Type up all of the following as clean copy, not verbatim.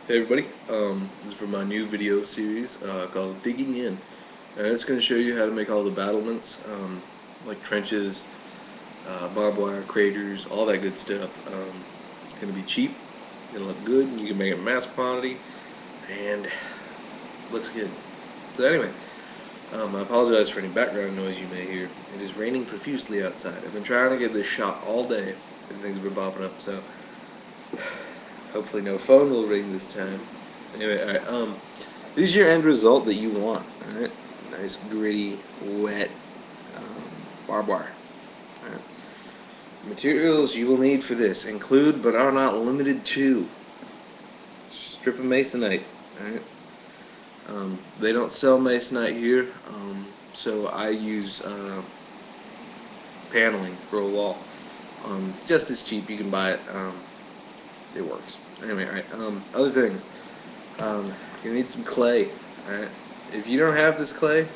Hey everybody, this is for my new video series called Digging In, and it's going to show you how to make all the battlements, like trenches, barbed wire, craters, all that good stuff. It's going to be cheap, going to look good, and you can make it in mass quantity, and looks good. So anyway, I apologize for any background noise you may hear. It is raining profusely outside. I've been trying to get this shot all day, and things have been popping up, so hopefully no phone will ring this time. Anyway, alright, this is your end result that you want, alright? Nice, gritty, wet, barbed wire. Alright. Materials you will need for this include, but are not limited to, strip of masonite, alright? They don't sell masonite here, so I use paneling for a wall. Just as cheap, you can buy it. It works. Anyway, alright, other things. You need some clay, alright? If you don't have this clay,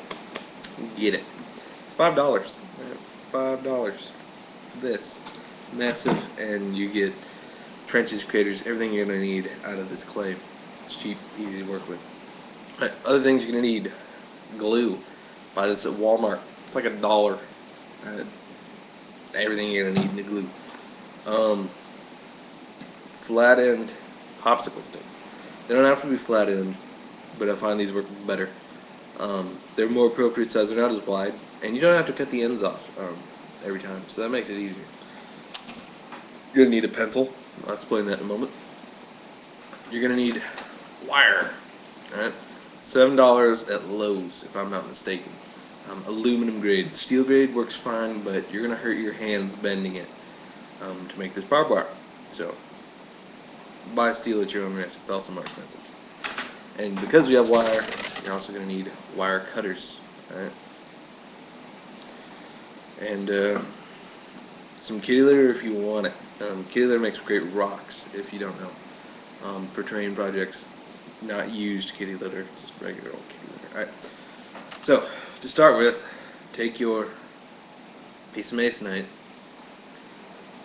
get it. $5. Right? $5 for this. Massive, and you get trenches, craters, everything you're going to need out of this clay. It's cheap, easy to work with. Right, other things you're going to need. Glue. Buy this at Walmart. It's like $1. Everything you're going to need in the glue. Flat end popsicle sticks. They don't have to be flat end, but I find these work better. They're more appropriate size. They're not as wide, and you don't have to cut the ends off every time, so that makes it easier. You're gonna need a pencil. I'll explain that in a moment. You're gonna need wire. All right, $7 at Lowe's, if I'm not mistaken. Aluminum grade. Steel grade works fine, but you're gonna hurt your hands bending it to make this barbed wire. So buy steel at your own risk. It's also more expensive. And because we have wire, you're also going to need wire cutters. Alright? And some kitty litter if you want it. Kitty litter makes great rocks if you don't know. For terrain projects, not used kitty litter, just regular old kitty litter. Alright. So, to start with, take your piece of masonite,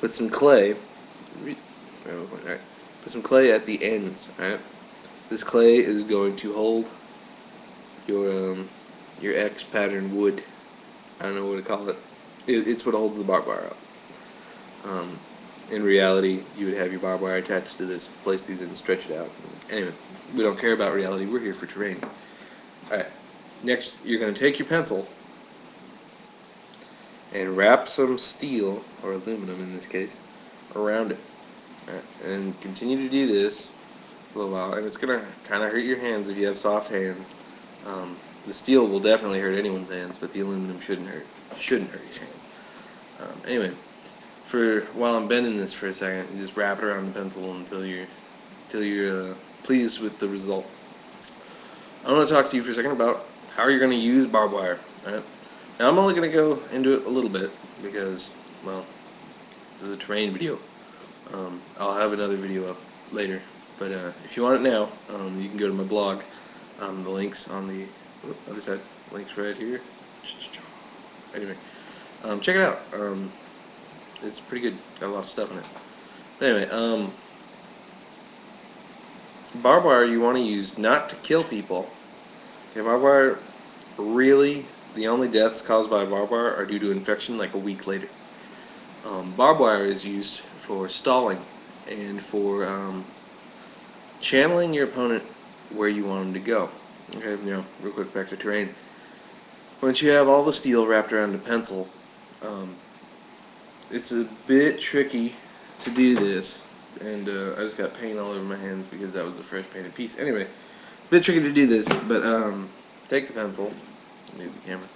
put some clay. Alright. Put some clay at the ends, alright? This clay is going to hold your X pattern wood. I don't know what to call it. It's what holds the barbed wire up. In reality, you would have your barbed wire attached to this, place these in, and stretch it out. Anyway, we don't care about reality. We're here for terrain. Alright, next you're going to take your pencil and wrap some steel, or aluminum in this case, around it. Right, and continue to do this for a little while, and it's going to kind of hurt your hands if you have soft hands. The steel will definitely hurt anyone's hands, but the aluminum shouldn't hurt your hands. Anyway, while I'm bending this for a second, you just wrap it around the pencil until you're pleased with the result. I want to talk to you for a second about how you're going to use barbed wire. Right? Now I'm only going to go into it a little bit because, well, this is a terrain video. I'll have another video up later, but if you want it now, you can go to my blog. The link's on the other side. Link's right here. Anyway, check it out. It's pretty good. Got a lot of stuff in it. But anyway, barbed wire you want to use not to kill people. Okay, barbed wire, really, the only deaths caused by barbed wire are due to infection like a week later. Barbed wire is used for stalling and for channeling your opponent where you want him to go. Okay, real quick, back to terrain. Once you have all the steel wrapped around the pencil, it's a bit tricky to do this, and I just got paint all over my hands because that was a fresh painted piece. Anyway, it's a bit tricky to do this, but take the pencil, move the camera.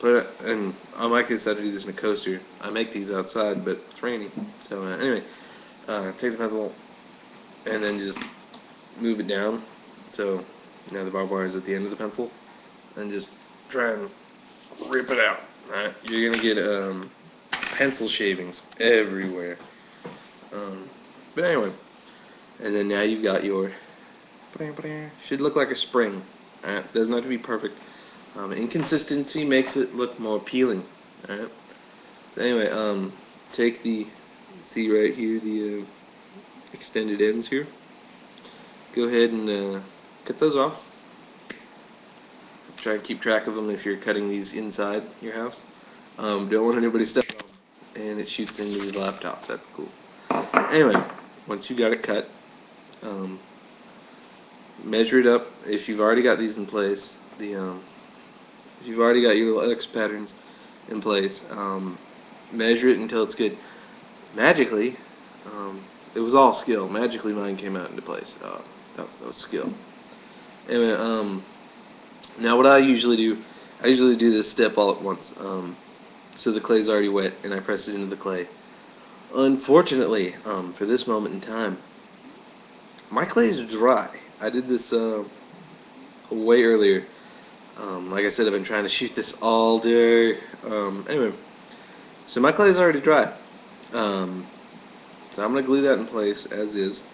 Put it, and on my case I do this in a coaster. I make these outside, but it's raining. So anyway, take the pencil and then just move it down. So now the barbed wire is at the end of the pencil, and just try and rip it out. Right? You're gonna get pencil shavings everywhere. But anyway, and then now you've got your should look like a spring. Alright, doesn't have to be perfect. Inconsistency makes it look more appealing. Alright. So anyway, take the, see right here, the extended ends here. go ahead and cut those off. Try and keep track of them if you're cutting these inside your house. Don't want anybody stepping on them, and it shoots into the laptop. That's cool. Anyway, once you got it cut, measure it up. If you've already got these in place, if you've already got your little X patterns in place, measure it until it's good. Magically, it was all skill. Magically, mine came out into place. That was skill. Anyway, now what I usually do this step all at once. So the clay's already wet, and I press it into the clay. Unfortunately, for this moment in time, my clay is dry. I did this way earlier. Like I said, I've been trying to shoot this all day. Anyway, so my clay is already dry. So I'm going to glue that in place as is.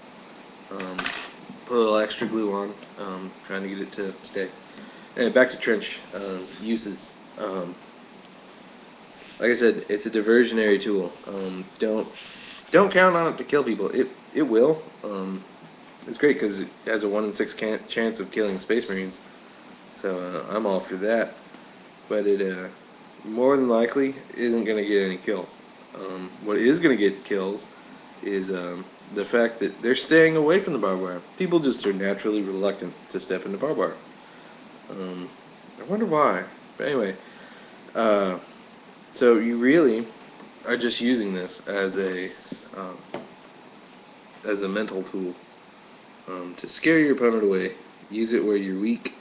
Put a little extra glue on, trying to get it to stay. Anyway, back to trench uses. Like I said, it's a diversionary tool. Don't count on it to kill people. It will. It's great because it has a 1 in 6 chance of killing Space Marines. So I'm all for that. But it more than likely isn't going to get any kills. What is going to get kills is the fact that they're staying away from the barbed wire. People just are naturally reluctant to step into barbed wire. I wonder why. But anyway, so you really are just using this as a mental tool to scare your opponent away. Use it where you're weak,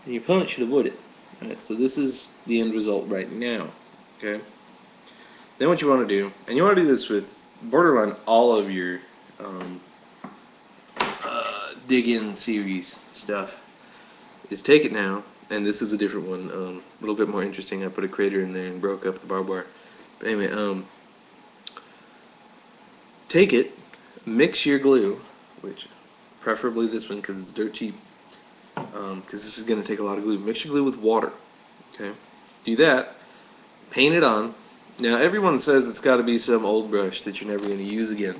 and your opponent should avoid it. Alright, so this is the end result right now. Okay. Then what you want to do, and you want to do this with borderline all of your dig-in series stuff, is take it now, and this is a different one, a little bit more interesting. I put a crater in there and broke up the barbed wire. But anyway, take it, mix your glue, which preferably this one because it's dirt cheap, because this is going to take a lot of glue. Mix your glue with water. Okay, do that, paint it on. Now everyone says it's got to be some old brush that you're never going to use again.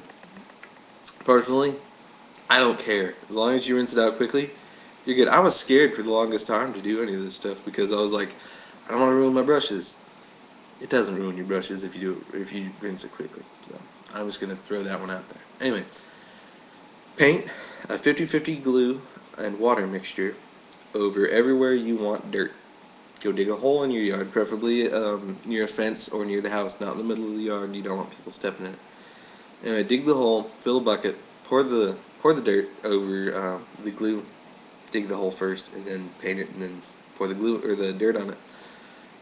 Personally, I don't care. As long as you rinse it out quickly, you're good. I was scared for the longest time to do any of this stuff because I was like, I don't want to ruin my brushes. It doesn't ruin your brushes if you rinse it quickly. So I'm just going to throw that one out there. Anyway, paint a 50-50 glue and water mixture over everywhere you want dirt. Go dig a hole in your yard, preferably near a fence or near the house, not in the middle of the yard. You don't want people stepping in it. Anyway, dig the hole, fill a bucket, pour the dirt over the glue. Dig the hole first, and then paint it, and then pour the glue or the dirt on it,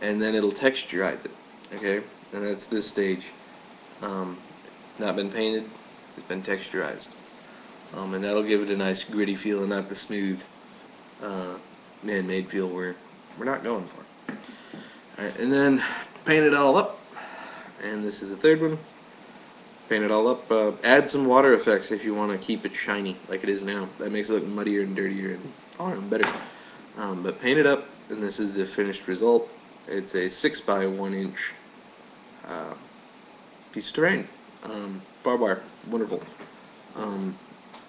and then it'll texturize it. Okay, and that's this stage. Not been painted; it's been texturized, and that'll give it a nice gritty feel, and not the smooth, man-made feel we're not going for. All right, and then paint it all up. And this is the third one. Paint it all up. Add some water effects if you want to keep it shiny like it is now. That makes it look muddier and dirtier and better. But paint it up, and this is the finished result. It's a 6 by 1 inch piece of terrain. Barbed wire. Wonderful.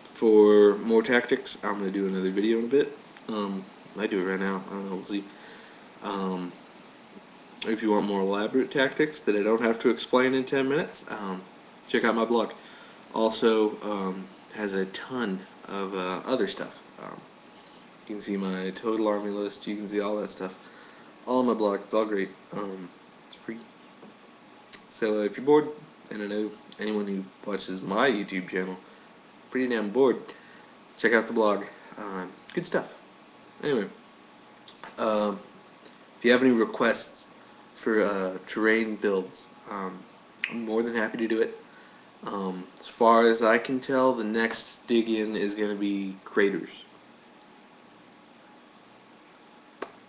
For more tactics, I'm going to do another video in a bit. I do it right now. I don't know. We'll see. If you want more elaborate tactics that I don't have to explain in 10 minutes, check out my blog. Also, has a ton of other stuff. You can see my total army list. You can see all that stuff. All on my blog. It's all great. It's free. So if you're bored, and I know anyone who watches my YouTube channel, pretty damn bored, check out the blog. Good stuff. Anyway, if you have any requests for terrain builds, I'm more than happy to do it. As far as I can tell, the next dig-in is going to be craters.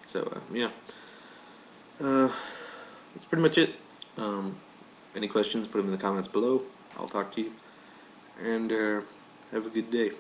So, yeah. That's pretty much it. Any questions, put them in the comments below. I'll talk to you. And have a good day.